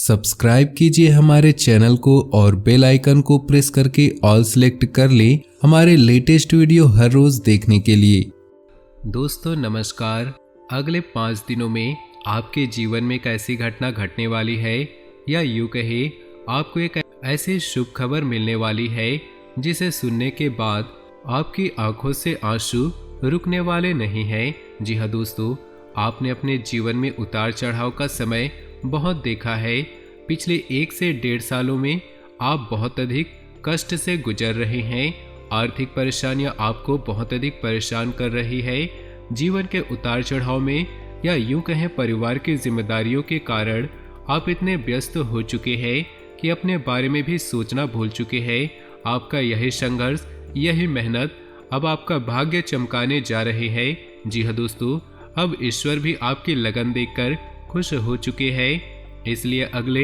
Subscribe कीजिए हमारे channel को और बेल आइकन को प्रेस करके ऑल सेलेक्ट कर लें हमारे लेटेस्ट वीडियो हर रोज देखने के लिए। दोस्तों नमस्कार। अगले 5 दिनों में आपके जीवन में एक ऐसी घटना घटने वाली है, या यूं कहे आपको एक ऐसी शुभ खबर मिलने वाली है जिसे सुनने के बाद आपकी आंखों से आंसू रुकने वाले नहीं हैं। जी हाँ दोस्तों, आपने अपने जीवन में उतार चढ़ाव का समय बहुत देखा है। पिछले 1 से 1.5 सालों में आप बहुत अधिक कष्ट से गुजर रहे हैं। आर्थिक परेशानियां आपको बहुत अधिक परेशान कर रही है। जीवन के उतार चढ़ाव में, या यूं कहें परिवार की जिम्मेदारियों के कारण आप इतने व्यस्त हो चुके हैं कि अपने बारे में भी सोचना भूल चुके हैं। आपका यही संघर्ष, यही मेहनत अब आपका भाग्य चमकाने जा रहे हैं। जी हाँ दोस्तों, अब ईश्वर भी आपकी लगन देखकर खुश हो चुके हैं। इसलिए अगले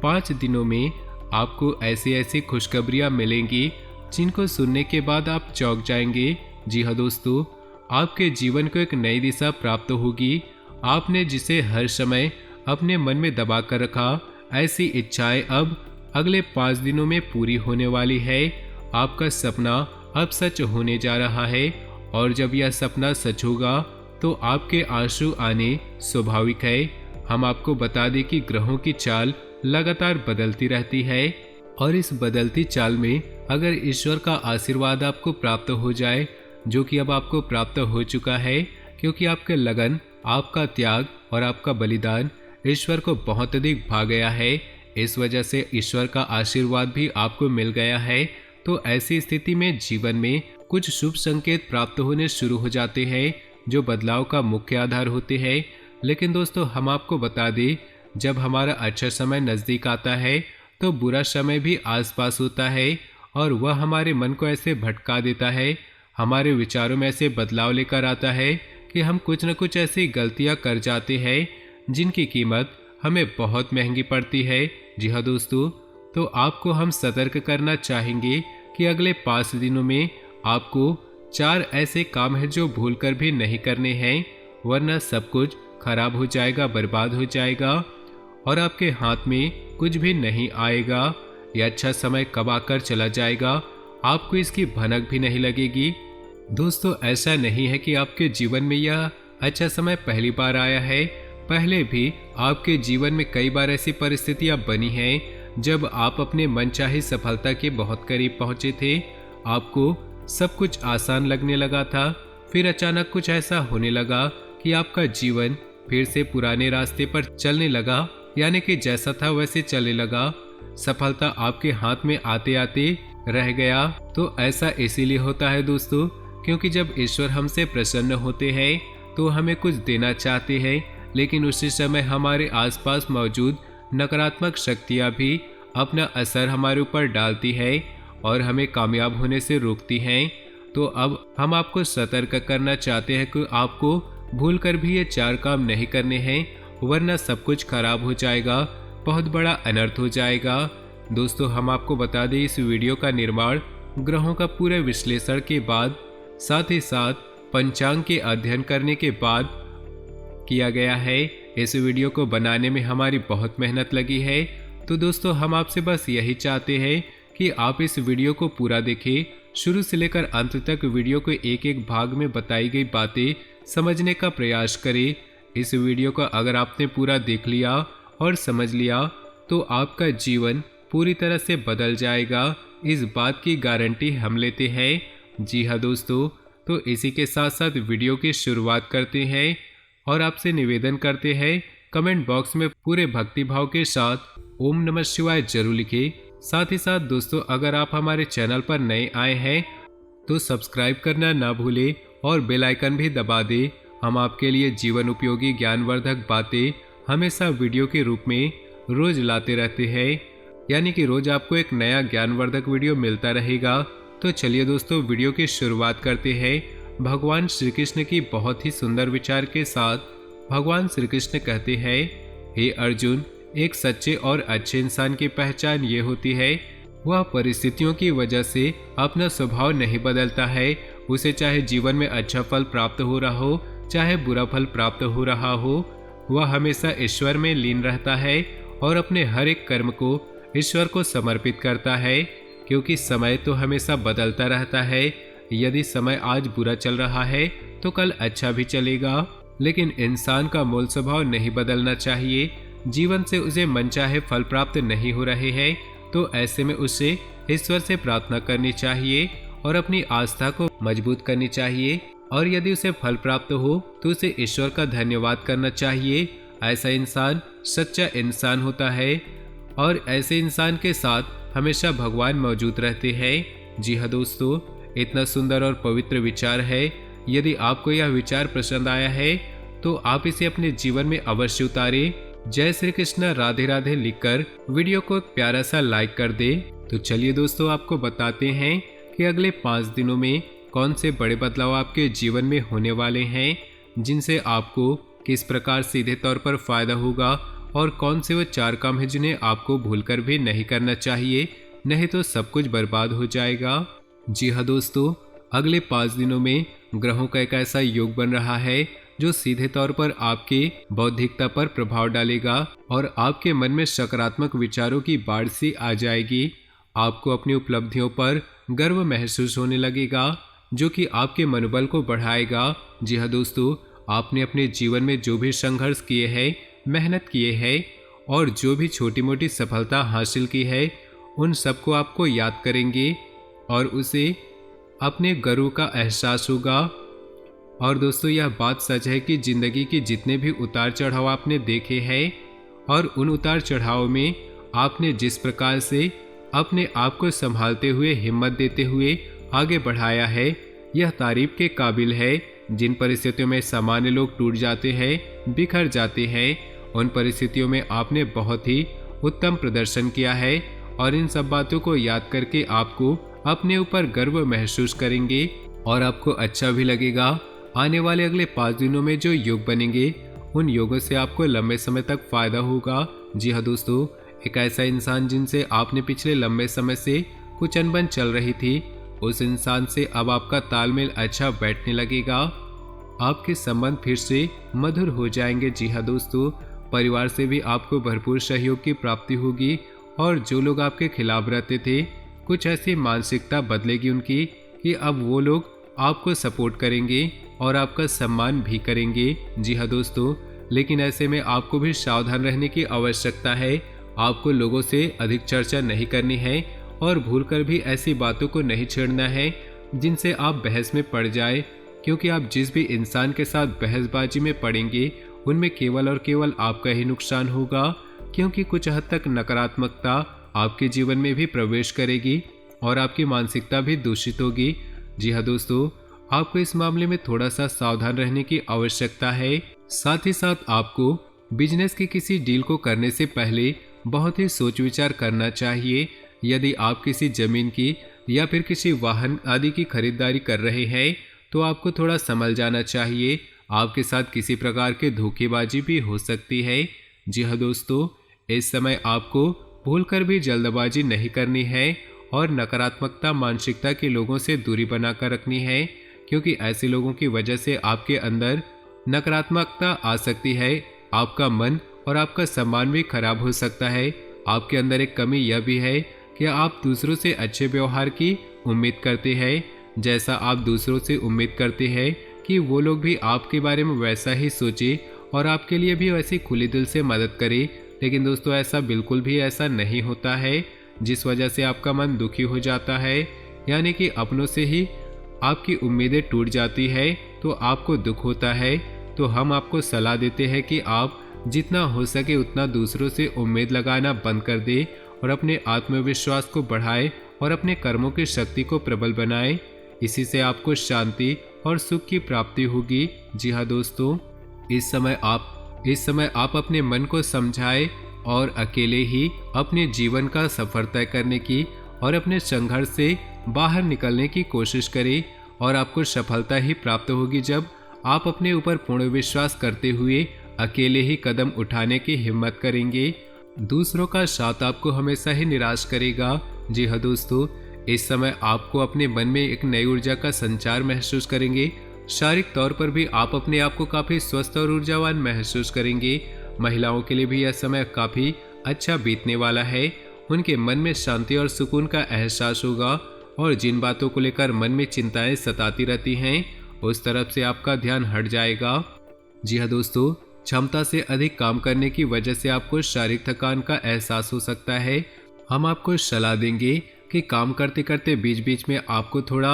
5 दिनों में आपको ऐसी ऐसी खुशखबरियां मिलेंगी जिनको सुनने के बाद आप चौंक जाएंगे। जी हाँ दोस्तों, आपके जीवन को एक नई दिशा प्राप्त होगी। आपने जिसे हर समय अपने मन में दबा कर रखा, ऐसी इच्छाएं अब अगले 5 दिनों में पूरी होने वाली है। आपका सपना अब सच होने जा रहा है, और जब यह सपना सच होगा तो आपके आंसू आने स्वाभाविक है। हम आपको बता दें कि ग्रहों की चाल लगातार बदलती रहती है, और इस बदलती चाल में अगर ईश्वर का आशीर्वाद आपको प्राप्त हो जाए, जो कि अब आपको प्राप्त हो चुका है, क्योंकि आपके लगन, आपका त्याग और आपका बलिदान ईश्वर को बहुत अधिक भा गया है। इस वजह से ईश्वर का आशीर्वाद भी आपको मिल गया है। तो ऐसी स्थिति में जीवन में कुछ शुभ संकेत प्राप्त होने शुरू हो जाते हैं, जो बदलाव का मुख्य आधार होते हैं। लेकिन दोस्तों, हम आपको बता दें, जब हमारा अच्छा समय नज़दीक आता है तो बुरा समय भी आसपास होता है, और वह हमारे मन को ऐसे भटका देता है, हमारे विचारों में ऐसे बदलाव लेकर आता है कि हम कुछ न कुछ ऐसी गलतियां कर जाते हैं जिनकी कीमत हमें बहुत महंगी पड़ती है। जी हाँ दोस्तों, तो आपको हम सतर्क करना चाहेंगे कि अगले 5 दिनों में आपको 4 ऐसे काम हैं जो भूलकर भी नहीं करने हैं, वरना सब कुछ खराब हो जाएगा, बर्बाद हो जाएगा, और आपके हाथ में कुछ भी नहीं आएगा। यह अच्छा समय कब आकर चला जाएगा, आपको इसकी भनक भी नहीं लगेगी। दोस्तों, ऐसा नहीं है कि आपके जीवन में यह अच्छा समय पहली बार आया है। पहले भी आपके जीवन में कई बार ऐसी परिस्थितियां बनी हैं जब आप अपने मनचाही सफलता के बहुत करीब पहुंचे थे। आपको सब कुछ आसान लगने लगा था, फिर अचानक कुछ ऐसा होने लगा कि आपका जीवन फिर से पुराने रास्ते पर चलने लगा, यानी कि जैसा था वैसे चलने लगा। सफलता आपके हाथ में आते आते रह गया। तो ऐसा इसीलिए होता है दोस्तों, क्योंकि जब ईश्वर हमसे प्रसन्न होते हैं तो हमें कुछ देना चाहते हैं, लेकिन उसी समय हमारे आसपास मौजूद नकारात्मक शक्तियां भी अपना असर हमारे ऊपर डालती है और हमें कामयाब होने से रोकती हैं। तो अब हम आपको सतर्क करना चाहते हैं कि आपको भूलकर भी ये 4 काम नहीं करने हैं, वरना सब कुछ खराब हो जाएगा, बहुत बड़ा अनर्थ हो जाएगा। दोस्तों, हम आपको बता दें, इस वीडियो का निर्माण ग्रहों का पूरे विश्लेषण के बाद, साथ ही साथ पंचांग के अध्ययन करने के बाद किया गया है। इस वीडियो को बनाने में हमारी बहुत मेहनत लगी है। तो दोस्तों, हम आपसे बस यही चाहते हैं कि आप इस वीडियो को पूरा देखें, शुरू से लेकर अंत तक वीडियो को एक एक भाग में बताई गई बातें समझने का प्रयास करें। इस वीडियो को अगर आपने पूरा देख लिया और समझ लिया तो आपका जीवन पूरी तरह से बदल जाएगा, इस बात की गारंटी हम लेते हैं। जी हाँ दोस्तों, तो इसी के साथ साथ वीडियो की शुरुआत करते हैं, और आपसे निवेदन करते हैं कमेंट बॉक्स में पूरे भक्तिभाव के साथ ओम नमः शिवाय जरूर लिखें। साथ ही साथ दोस्तों, अगर आप हमारे चैनल पर नए आए हैं तो सब्सक्राइब करना ना भूलें और बेल आइकन भी दबा दें। हम आपके लिए जीवन उपयोगी ज्ञानवर्धक बातें हमेशा वीडियो के रूप में रोज लाते रहते हैं, यानी कि रोज आपको एक नया ज्ञानवर्धक वीडियो मिलता रहेगा। तो चलिए दोस्तों, वीडियो की शुरुआत करते हैं भगवान श्री कृष्ण की बहुत ही सुंदर विचार के साथ। भगवान श्री कृष्ण कहते हैं, हे अर्जुन, एक सच्चे और अच्छे इंसान की पहचान ये होती है, वह परिस्थितियों की वजह से अपना स्वभाव नहीं बदलता है। उसे चाहे जीवन में अच्छा फल प्राप्त हो रहा हो, चाहे बुरा फल प्राप्त हो रहा हो, वह हमेशा ईश्वर में लीन रहता है और अपने हर एक कर्म को ईश्वर को समर्पित करता है, क्योंकि समय तो हमेशा बदलता रहता है। यदि समय आज बुरा चल रहा है तो कल अच्छा भी चलेगा, लेकिन इंसान का मूल स्वभाव नहीं बदलना चाहिए। जीवन से उसे मनचाहे फल प्राप्त नहीं हो रहे हैं तो ऐसे में उसे ईश्वर से प्रार्थना करनी चाहिए और अपनी आस्था को मजबूत करनी चाहिए, और यदि उसे फल प्राप्त हो तो उसे ईश्वर का धन्यवाद करना चाहिए। ऐसा इंसान सच्चा इंसान होता है और ऐसे इंसान के साथ हमेशा भगवान मौजूद रहते हैं। जी हाँ दोस्तों, इतना सुंदर और पवित्र विचार है। यदि आपको यह विचार पसंद आया है तो आप इसे अपने जीवन में अवश्य उतारें। जय श्री कृष्ण, राधे राधे लिखकर वीडियो को एक प्यारा सा लाइक कर दे। तो चलिए दोस्तों, आपको बताते हैं कि अगले 5 दिनों में कौन से बड़े बदलाव आपके जीवन में होने वाले हैं, जिनसे आपको किस प्रकार सीधे तौर पर फायदा होगा, और कौन से वो 4 काम हैं जिन्हें आपको भूलकर भी नहीं करना चाहिए, नहीं तो सब कुछ बर्बाद हो जाएगा। जी हाँ दोस्तों, अगले 5 दिनों में ग्रहों का एक ऐसा योग बन रहा है जो सीधे तौर पर आपके बौद्धिकता पर प्रभाव डालेगा और आपके मन में सकारात्मक विचारों की बाढ़ सी आ जाएगी। आपको अपनी उपलब्धियों पर गर्व महसूस होने लगेगा, जो कि आपके मनोबल को बढ़ाएगा। जी हाँ दोस्तों, आपने अपने जीवन में जो भी संघर्ष किए हैं, मेहनत किए हैं और जो भी छोटी मोटी सफलता हासिल की है, उन सबको आपको याद करेंगे और उसे अपने गर्व का एहसास होगा। और दोस्तों, यह बात सच है कि जिंदगी के जितने भी उतार चढ़ाव आपने देखे हैं और उन उतार चढ़ाव में आपने जिस प्रकार से अपने आप को संभालते हुए, हिम्मत देते हुए आगे बढ़ाया है, यह तारीफ के काबिल है। जिन परिस्थितियों में सामान्य लोग टूट जाते हैं, बिखर जाते हैं, उन परिस्थितियों में आपने बहुत ही उत्तम प्रदर्शन किया है और इन सब बातों को याद करके आपको अपने ऊपर गर्व महसूस करेंगे और आपको अच्छा भी लगेगा। आने वाले अगले 5 दिनों में जो योग बनेंगे, उन योगों से आपको लंबे समय तक फायदा होगा। जी हाँ दोस्तों, एक ऐसा इंसान जिनसे आपने पिछले लंबे समय से कुछ अनबन चल रही थी, उस इंसान से अब आपका तालमेल अच्छा बैठने लगेगा। आपके संबंध फिर से मधुर हो जाएंगे। जी हाँ दोस्तों, परिवार से भी आपको भरपूर सहयोग की प्राप्ति होगी और जो लोग आपके खिलाफ रहते थे, कुछ ऐसी मानसिकता बदलेगी उनकी कि अब वो लोग आपको सपोर्ट करेंगे और आपका सम्मान भी करेंगे। जी हाँ दोस्तों, लेकिन ऐसे में आपको भी सावधान रहने की आवश्यकता है। आपको लोगों से अधिक चर्चा नहीं करनी है और भूलकर भी ऐसी बातों को नहीं छेड़ना है जिनसे आप बहस में पड़ जाए, क्योंकि आप जिस भी इंसान के साथ बहसबाजी में पड़ेंगे उनमें केवल और केवल आपका ही नुकसान होगा, क्योंकि कुछ हद तक नकारात्मकता आपके जीवन में भी प्रवेश करेगी और आपकी मानसिकता भी दूषित होगी। जी हाँ दोस्तों, आपको इस मामले में थोड़ा सा सावधान रहने की आवश्यकता है। साथ ही साथ आपको बिजनेस की किसी डील को करने से पहले बहुत ही सोच विचार करना चाहिए। यदि आप किसी जमीन की या फिर किसी वाहन आदि की खरीदारी कर रहे हैं तो आपको थोड़ा संभल जाना चाहिए। आपके साथ किसी प्रकार के धोखेबाजी भी हो सकती है। जी हाँ दोस्तों, इस समय आपको भूलकर भी जल्दबाजी नहीं करनी है और नकारात्मकता मानसिकता के लोगों से दूरी बनाकर रखनी है, क्योंकि ऐसे लोगों की वजह से आपके अंदर नकारात्मकता आ सकती है। आपका मन और आपका सम्मान भी खराब हो सकता है। आपके अंदर एक कमी यह भी है कि आप दूसरों से अच्छे व्यवहार की उम्मीद करते हैं, जैसा आप दूसरों से उम्मीद करते हैं कि वो लोग भी आपके बारे में वैसा ही सोचे और आपके लिए भी वैसी खुली दिल से मदद करे। लेकिन दोस्तों, ऐसा बिल्कुल भी ऐसा नहीं होता है, जिस वजह से आपका मन दुखी हो जाता है, यानी कि अपनों से ही आपकी उम्मीदें टूट जाती है तो आपको दुख होता है। तो हम आपको सलाह देते हैं कि आप जितना हो सके उतना दूसरों से उम्मीद लगाना बंद कर दे और अपने आत्मविश्वास को बढ़ाए और अपने कर्मों की शक्ति को प्रबल बनाए। इसी से आपको शांति और सुख की प्राप्ति होगी। जी हाँ दोस्तों, इस समय आप अपने मन को समझाए और अकेले ही अपने जीवन का सफर तय करने की और अपने संघर्ष से बाहर निकलने की कोशिश करें और आपको सफलता ही प्राप्त होगी जब आप अपने ऊपर पूर्ण विश्वास करते हुए अकेले ही कदम उठाने की हिम्मत करेंगे। दूसरों का साथ आपको हमेशा ही निराश करेगा। जी हाँ दोस्तों, इस समय आपको अपने मन में एक नई ऊर्जा का संचार महसूस करेंगे। शारीरिक तौर पर भी आप अपने आप को काफी स्वस्थ और ऊर्जावान महसूस करेंगे। महिलाओं के लिए भी यह समय काफी अच्छा बीतने वाला है। उनके मन में शांति और सुकून का एहसास होगा और जिन बातों को लेकर मन में चिंताएं सताती रहती हैं उस तरफ से आपका ध्यान हट जाएगा। जी हाँ दोस्तों, क्षमता से अधिक काम करने की वजह से आपको शारीरिक थकान का एहसास हो सकता है। हम आपको सलाह देंगे कि काम करते करते बीच बीच में आपको थोड़ा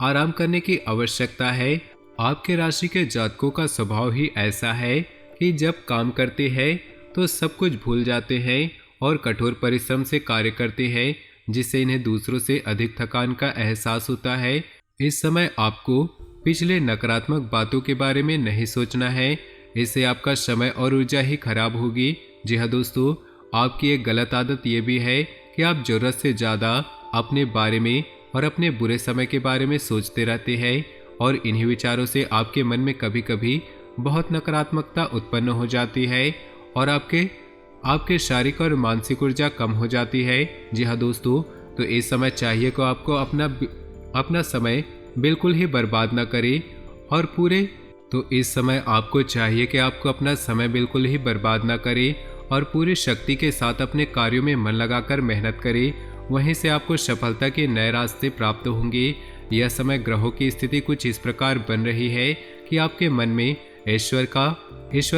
आराम करने की आवश्यकता है। आपके राशि के जातकों का स्वभाव ही ऐसा है कि जब काम करते हैं तो सब कुछ भूल जाते हैं और कठोर परिश्रम से कार्य करते हैं, जिससे इन्हें दूसरों से अधिक थकान का एहसास होता है। इस समय आपको पिछले नकारात्मक बातों के बारे में नहीं सोचना है, इससे आपका समय और ऊर्जा ही खराब होगी। जी हाँ दोस्तों, आपकी एक गलत आदत ये भी है कि आप जरूरत से ज़्यादा अपने बारे में और अपने बुरे समय के बारे में सोचते रहते हैं और इन्हीं विचारों से आपके मन में कभी कभी बहुत नकारात्मकता उत्पन्न हो जाती है और आपके शारीरिक और मानसिक ऊर्जा कम हो जाती है। जी हाँ दोस्तों, तो इस समय चाहिए को आपको अपना समय बिल्कुल ही बर्बाद ना करें और इस समय आपको चाहिए कि आपको अपना समय बिल्कुल ही बर्बाद ना करें और पूरी शक्ति के साथ अपने कार्यों में मन लगाकर मेहनत करें। वहीं से आपको सफलता के नए रास्ते प्राप्त होंगे। यह समय ग्रहों की स्थिति कुछ इस प्रकार बन रही है कि आपके मन में ईश्वर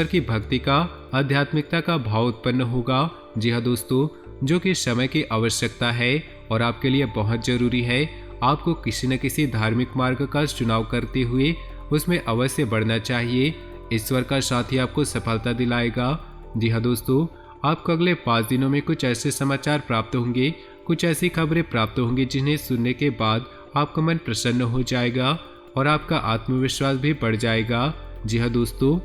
की भक्ति का, आध्यात्मिकता का भाव उत्पन्न होगा। जी हाँ दोस्तों, जो कि समय की आवश्यकता है और आपके लिए बहुत जरूरी है। आपको किसी न किसी धार्मिक मार्ग का चुनाव करते हुए उसमें अवश्य बढ़ना चाहिए। ईश्वर का साथ ही आपको सफलता दिलाएगा। जी हाँ दोस्तों, आपको अगले 5 दिनों में कुछ ऐसे समाचार प्राप्त होंगे, कुछ ऐसी खबरें प्राप्त होंगी जिन्हें सुनने के बाद आपका मन प्रसन्न हो जाएगा और आपका आत्मविश्वास भी बढ़ जाएगा। जी हाँ दोस्तों,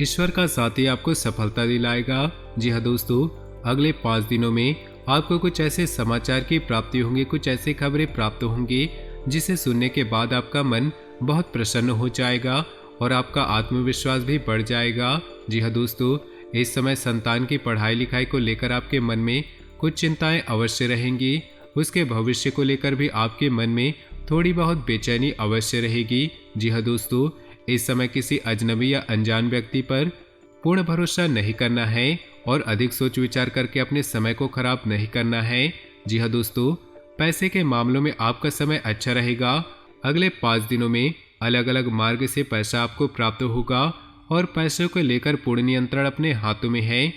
ईश्वर का साथ ही आपको सफलता दिलाएगा। जी हाँ दोस्तों, अगले 5 दिनों में आपको कुछ ऐसे समाचार की प्राप्ति होंगी, कुछ ऐसी खबरें प्राप्त होंगी जिसे सुनने के बाद आपका मन बहुत प्रसन्न हो जाएगा और आपका आत्मविश्वास भी बढ़ जाएगा। जी हाँ दोस्तों, इस समय संतान की पढ़ाई लिखाई को लेकर आपके मन में कुछ चिंताएं अवश्य रहेंगी। उसके भविष्य को लेकर भी आपके मन में थोड़ी बहुत बेचैनी अवश्य रहेगी। जी हाँ दोस्तों, इस समय किसी अजनबी या अनजान व्यक्ति पर पूर्ण भरोसा नहीं करना है और अधिक सोच विचार करके अपने समय को खराब नहीं करना है। जी हाँ दोस्तों, पैसे के मामलों में आपका समय अच्छा रहेगा। अगले 5 दिनों में अलग अलग मार्ग से पैसा आपको प्राप्त होगा और पैसों को लेकर पूर्ण नियंत्रण अपने हाथों में है।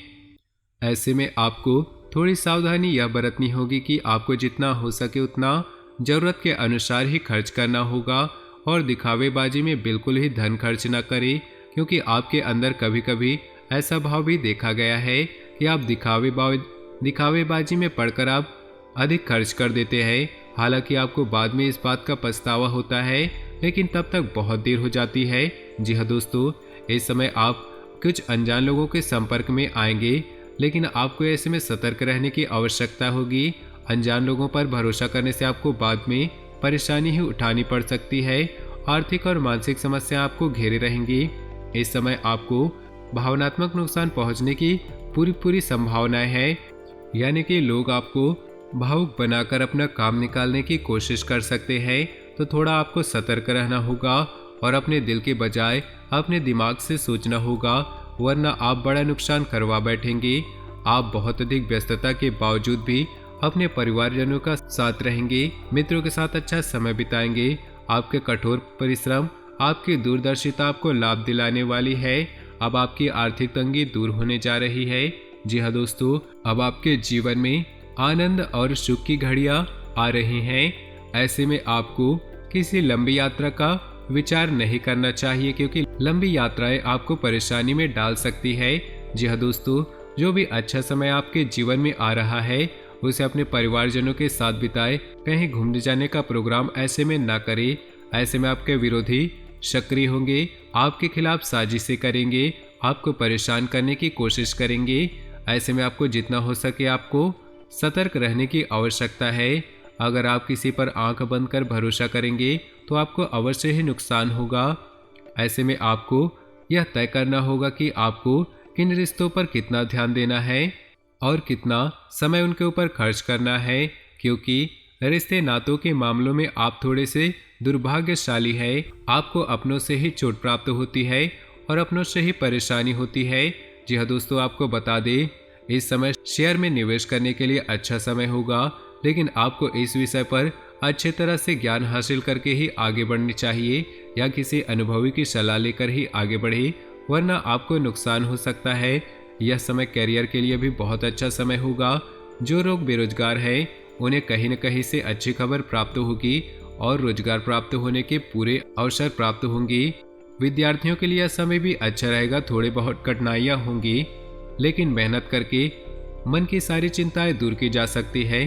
ऐसे में आपको थोड़ी सावधानी यह बरतनी होगी कि आपको जितना हो सके उतना जरूरत के अनुसार ही खर्च करना होगा और दिखावेबाजी में बिल्कुल ही धन खर्च न करें, क्योंकि आपके अंदर कभी कभी ऐसा भाव भी देखा गया है कि आप दिखावेबाजी में पड़कर आप अधिक खर्च कर देते हैं। हालांकि आपको बाद में इस बात का पछतावा होता है, लेकिन तब तक बहुत देर हो जाती है। जी हाँ दोस्तों, इस समय आप कुछ अनजान लोगों के संपर्क में आएंगे, लेकिन आपको ऐसे में सतर्क रहने की आवश्यकता होगी। अनजान लोगों पर भरोसा करने से आपको बाद में परेशानी ही उठानी पड़ सकती है। आर्थिक और मानसिक समस्या आपको घेरे रहेंगी। इस समय आपको भावनात्मक नुकसान पहुंचने की पूरी संभावनाएं है, यानी कि लोग आपको भावुक बनाकर अपना काम निकालने की कोशिश कर सकते हैं। तो थोड़ा आपको सतर्क रहना होगा और अपने दिल के बजाय अपने दिमाग से सोचना होगा, वरना आप बड़ा नुकसान करवा बैठेंगे। आप बहुत अधिक व्यस्तता के बावजूद भी अपने परिवारजनों का साथ रहेंगे, मित्रों के साथ अच्छा समय बिताएंगे। आपके कठोर परिश्रम, आपकी दूरदर्शिता आपको लाभ दिलाने वाली है। अब आपकी आर्थिक तंगी दूर होने जा रही है। जी हाँ दोस्तों, अब आपके जीवन में आनंद और सुख की घड़ियां आ रही हैं। ऐसे में आपको किसी लंबी यात्रा का विचार नहीं करना चाहिए, क्योंकि लंबी यात्राएं आपको परेशानी में डाल सकती है। जी हाँ दोस्तों, जो भी अच्छा समय आपके जीवन में आ रहा है उसे अपने परिवारजनों के साथ बिताए। कहीं घूमने जाने का प्रोग्राम ऐसे में ना करें। ऐसे में आपके विरोधी सक्रिय होंगे, आपके खिलाफ साजिशें करेंगे, आपको परेशान करने की कोशिश करेंगे। ऐसे में आपको जितना हो सके आपको सतर्क रहने की आवश्यकता है। अगर आप किसी पर आंख बंद कर भरोसा करेंगे तो आपको अवश्य ही नुकसान होगा। ऐसे में आपको यह तय करना होगा कि आपको किन रिश्तों पर कितना ध्यान देना है और कितना समय उनके ऊपर खर्च करना है, क्योंकि रिश्ते नातों के मामलों में आप थोड़े से दुर्भाग्यशाली है। आपको अपनों से ही चोट प्राप्त होती है और अपनों से ही परेशानी होती है। जी हाँ दोस्तों, आपको बता दें इस समय शेयर में निवेश करने के लिए अच्छा समय होगा, लेकिन आपको इस विषय पर अच्छे तरह से ज्ञान हासिल करके ही आगे बढ़नी चाहिए या किसी अनुभवी की सलाह लेकर ही आगे बढ़े, वरना आपको नुकसान हो सकता है। यह समय करियर के लिए भी बहुत अच्छा समय होगा। जो लोग बेरोजगार हैं उन्हें कहीं न कहीं से अच्छी खबर प्राप्त होगी और रोजगार प्राप्त होने के पूरे अवसर प्राप्त होंगे। विद्यार्थियों के लिए यह समय भी अच्छा रहेगा। थोड़ी बहुत कठिनाइयां होंगी, लेकिन मेहनत करके मन की सारी चिंताएं दूर की जा सकती है।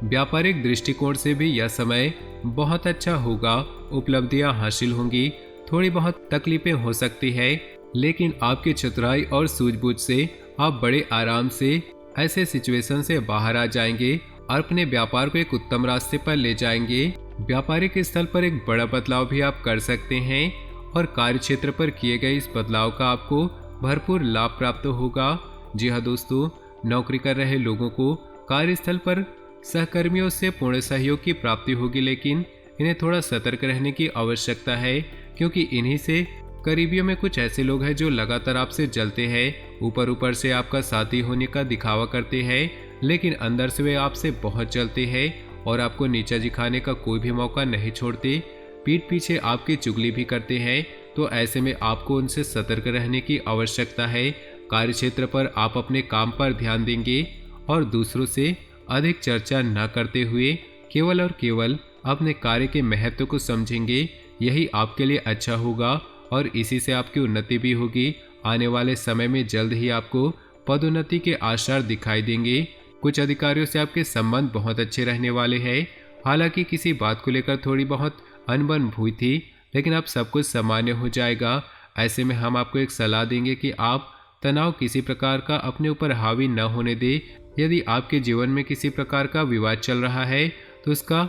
व्यापारिक दृष्टिकोण से भी यह समय बहुत अच्छा होगा। उपलब्धियां हासिल होंगी। थोड़ी बहुत तकलीफें हो सकती है, लेकिन आपकी चतुराई और सूझबूझ से आप बड़े आराम से ऐसे सिचुएशन से बाहर आ जाएंगे और अपने व्यापार को एक उत्तम रास्ते पर ले जाएंगे। व्यापारिक स्थल पर एक बड़ा बदलाव भी आप कर सकते हैं और कार्य क्षेत्र पर किए गए इस बदलाव का आपको भरपूर लाभ प्राप्त होगा। जी हाँ दोस्तों, नौकरी कर रहे लोगों को कार्यस्थल पर सहकर्मियों से पूर्ण सहयोग की प्राप्ति होगी, लेकिन इन्हें थोड़ा सतर्क रहने की आवश्यकता है, क्योंकि इन्हीं से करीबियों में कुछ ऐसे लोग हैं जो लगातार आपसे जलते हैं। ऊपर से आपका साथी होने का दिखावा करते हैं, लेकिन अंदर से वे आपसे बहुत जलते हैं और आपको नीचा दिखाने का कोई भी मौका नहीं छोड़ते। पीठ पीछे आपकी चुगली भी करते हैं, तो ऐसे में आपको उनसे सतर्क रहने की आवश्यकता है। कार्यक्षेत्र पर आप अपने काम पर ध्यान देंगे और दूसरों से अधिक चर्चा न करते हुए केवल और केवल अपने कार्य के महत्व को समझेंगे। यही आपके लिए अच्छा होगा और इसी से आपकी उन्नति भी होगी। आने वाले समय में जल्द ही आपको पदोन्नति के आसार दिखाई देंगे। कुछ अधिकारियों से आपके संबंध बहुत अच्छे रहने वाले हैं। हालांकि किसी बात को लेकर थोड़ी बहुत अनबन हुई थी, लेकिन अब सब कुछ सामान्य हो जाएगा। ऐसे में हम आपको एक सलाह देंगे कि आप तनाव किसी प्रकार का अपने ऊपर हावी न होने दे। यदि आपके जीवन में किसी प्रकार का विवाद चल रहा है तो उसका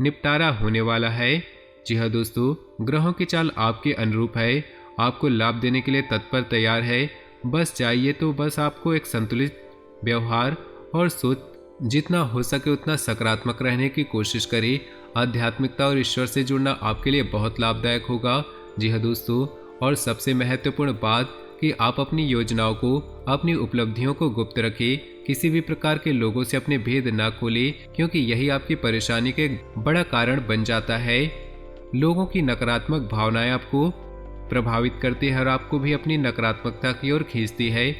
निपटारा होने वाला है। जी हाँ दोस्तों, ग्रहों की चाल आपके अनुरूप है। आपको लाभ देने के लिए तत्पर तैयार है। बस चाहिए तो बस आपको एक संतुलित व्यवहार और सोच, जितना हो सके उतना सकारात्मक रहने की कोशिश करें। आध्यात्मिकता और ईश्वर से जुड़ना आपके लिए बहुत लाभदायक होगा। जी हाँ दोस्तों, और सबसे महत्वपूर्ण बात कि आप अपनी योजनाओं को, अपनी उपलब्धियों को गुप्त रखें। किसी भी प्रकार के लोगों से अपने भेद न खोलें, क्योंकि यही आपकी परेशानी के बड़ा कारण बन जाता है। लोगों की नकारात्मक भावनाएं आपको प्रभावित करती है और आपको भी अपनी नकारात्मकता की ओर खींचती है।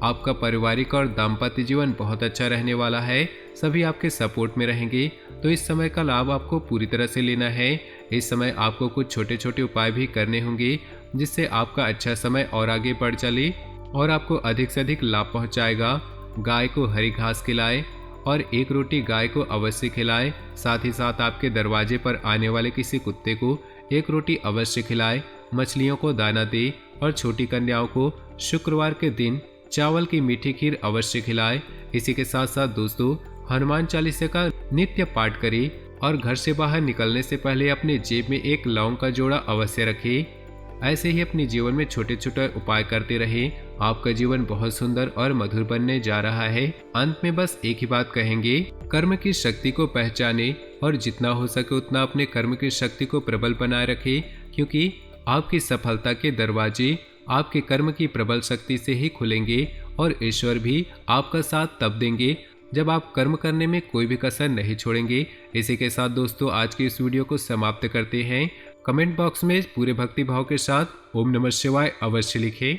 आपका पारिवारिक और दाम्पत्य जीवन बहुत अच्छा रहने वाला है। सभी आपके सपोर्ट में रहेंगे, तो इस समय का लाभ आपको पूरी तरह से लेना है। इस समय आपको कुछ छोटे छोटे उपाय भी करने होंगे, जिससे आपका अच्छा समय और आगे बढ़ चले और आपको अधिक से अधिक लाभ पहुंचाएगा। गाय को हरी घास खिलाएं और एक रोटी गाय को अवश्य खिलाएं। साथ ही साथ आपके दरवाजे पर आने वाले किसी कुत्ते को एक रोटी अवश्य खिलाएं। मछलियों को दाना दे और छोटी कन्याओं को शुक्रवार के दिन चावल की मीठी खीर अवश्य खिलाएं। इसी के साथ साथ दोस्तों, हनुमान चालीसा का नित्य पाठ करें और घर से बाहर निकलने से पहले अपने जेब में एक लौंग का जोड़ा अवश्य रखें। ऐसे ही अपने जीवन में छोटे छोटे उपाय करते रहें। आपका जीवन बहुत सुंदर और मधुर बनने जा रहा है। अंत में बस एक ही बात कहेंगे, कर्म की शक्ति को पहचाने और जितना हो सके उतना अपने कर्म की शक्ति को प्रबल बनाए रखें, क्योंकि आपकी सफलता के दरवाजे आपके कर्म की प्रबल शक्ति से ही खुलेंगे और ईश्वर भी आपका साथ तब देंगे जब आप कर्म करने में कोई भी कसर नहीं छोड़ेंगे। इसी के साथ दोस्तों, आज की इस वीडियो को समाप्त करते हैं। कमेंट बॉक्स में पूरे भक्ति भाव के साथ ओम नमः शिवाय अवश्य लिखें।